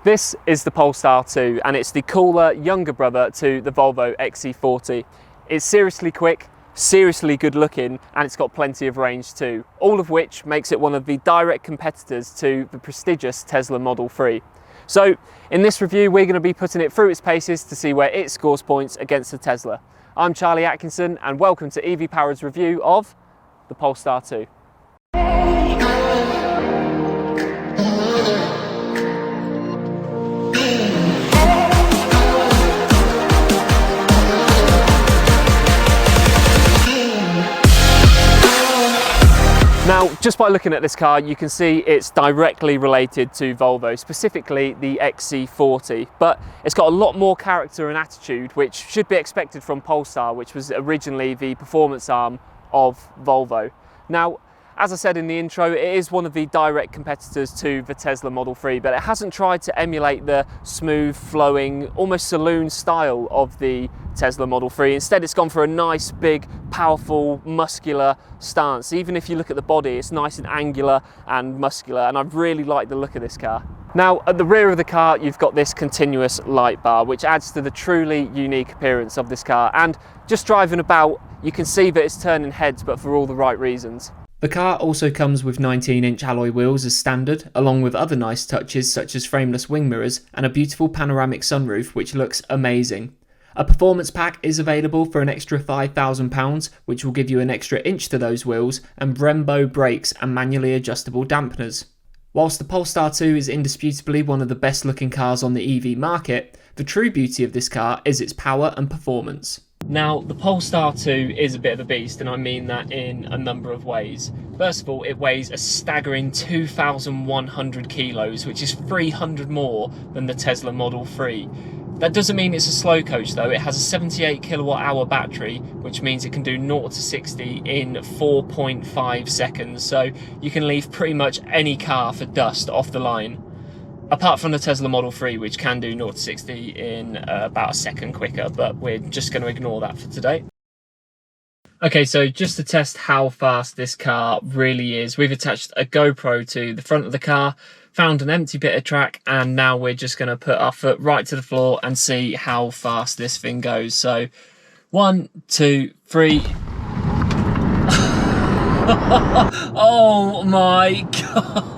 This is the Polestar 2 and it's the cooler, younger brother to the Volvo XC40. It's seriously quick, seriously good looking, and it's got plenty of range too, all of which makes it one of the direct competitors to the prestigious Tesla Model 3. So in this review we're going to be putting it through its paces to see where it scores points against the Tesla. I'm Charlie Atkinson and welcome to EV Powered's review of the Polestar 2. Now, just by looking at this car, you can see it's directly related to Volvo, specifically the XC40, but it's got a lot more character and attitude, which should be expected from Polestar, which was originally the performance arm of Volvo. Now, as I said in the intro, it is one of the direct competitors to the Tesla Model 3, but it hasn't tried to emulate the smooth, flowing, almost saloon style of the Tesla Model 3. Instead, it's gone for a nice, big, powerful, muscular stance. Even if you look at the body, it's nice and angular and muscular, and I really like the look of this car. Now, at the rear of the car, you've got this continuous light bar, which adds to the truly unique appearance of this car. And just driving about, you can see that it's turning heads, but for all the right reasons. The car also comes with 19-inch alloy wheels as standard, along with other nice touches such as frameless wing mirrors and a beautiful panoramic sunroof which looks amazing. A performance pack is available for an extra £5,000, which will give you an extra inch to those wheels, and Brembo brakes and manually adjustable dampeners. Whilst the Polestar 2 is indisputably one of the best looking cars on the EV market, the true beauty of this car is its power and performance. Now, the Polestar 2 is a bit of a beast, and I mean that in a number of ways. First of all, it weighs a staggering 2,100 kilos, which is 300 more than the Tesla Model 3. That doesn't mean it's a slow coach though. It has a 78 kilowatt hour battery, which means it can do 0 to 60 in 4.5 seconds. So you can leave pretty much any car for dust off the line. Apart from the Tesla Model 3, which can do 0 to 60 in about a second quicker, but we're just going to ignore that for today. Okay, so just to test how fast this car really is, we've attached a GoPro to the front of the car, found an empty bit of track, and now we're just going to put our foot right to the floor and see how fast this thing goes. So 1, 2, 3. Oh my god.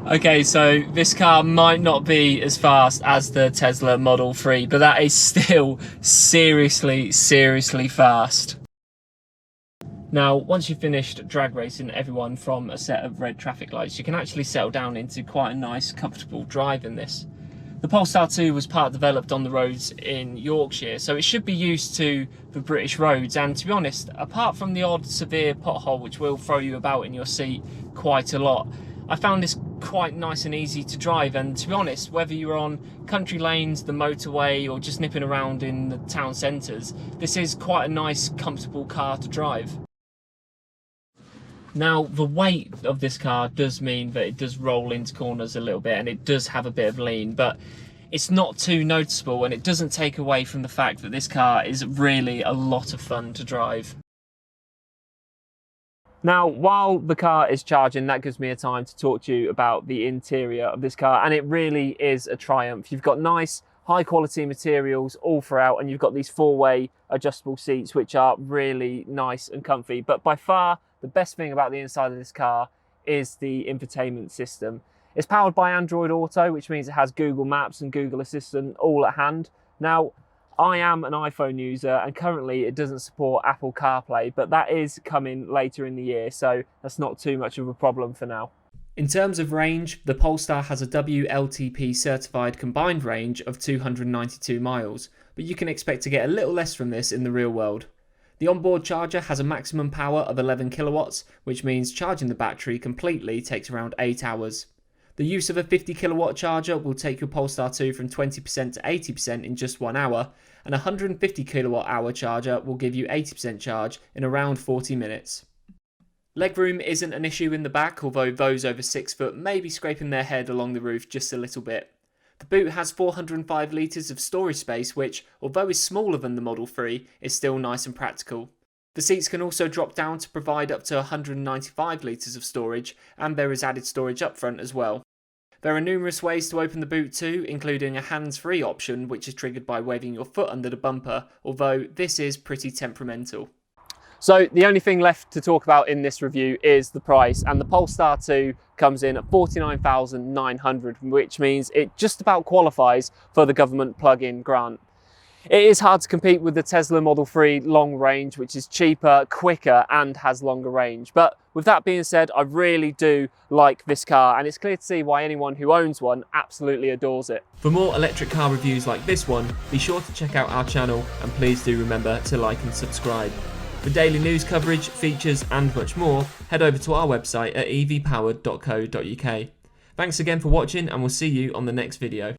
Okay, so this car might not be as fast as the Tesla Model 3, but that is still seriously fast. Now, once you've finished drag racing everyone from a set of red traffic lights, you can actually settle down into quite a nice, comfortable drive in this. The Polestar 2 was part developed on the roads in Yorkshire, so it should be used to the British roads, and to be honest, apart from the odd severe pothole which will throw you about in your seat quite a lot, I found this quite nice and easy to drive. And to be honest, whether you're on country lanes, the motorway, or just nipping around in the town centres, this is quite a nice, comfortable car to drive. Now, the weight of this car does mean that it does roll into corners a little bit, and it does have a bit of lean, but it's not too noticeable, and it doesn't take away from the fact that this car is really a lot of fun to drive. Now, while the car is charging, that gives me a time to talk to you about the interior of this car, and it really is a triumph. You've got nice, high quality materials all throughout, and you've got these four-way adjustable seats, which are really nice and comfy. But by far, the best thing about the inside of this car is the infotainment system. It's powered by Android Auto, which means it has Google Maps and Google Assistant all at hand. Now, I am an iPhone user, and currently it doesn't support Apple CarPlay, but that is coming later in the year, so that's not too much of a problem for now. In terms of range, the Polestar has a WLTP certified combined range of 292 miles, but you can expect to get a little less from this in the real world. The onboard charger has a maximum power of 11 kilowatts, which means charging the battery completely takes around 8 hours. The use of a 50 kilowatt charger will take your Polestar 2 from 20% to 80% in just 1 hour, and a 150 kilowatt hour charger will give you 80% charge in around 40 minutes. Legroom isn't an issue in the back, although those over 6 foot may be scraping their head along the roof just a little bit. The boot has 405 litres of storage space, which, although is smaller than the Model 3, is still nice and practical. The seats can also drop down to provide up to 195 litres of storage, and there is added storage up front as well. There are numerous ways to open the boot too, including a hands-free option which is triggered by waving your foot under the bumper, although this is pretty temperamental. So the only thing left to talk about in this review is the price, and the Polestar 2 comes in at $49,900, which means it just about qualifies for the government plug-in grant. It is hard to compete with the Tesla Model 3 long range, which is cheaper, quicker, and has longer range. But with that being said, I really do like this car, and it's clear to see why anyone who owns one absolutely adores it. For more electric car reviews like this one, be sure to check out our channel, and please do remember to like and subscribe. For daily news coverage, features, and much more, head over to our website at evpowered.co.uk. Thanks again for watching, and we'll see you on the next video.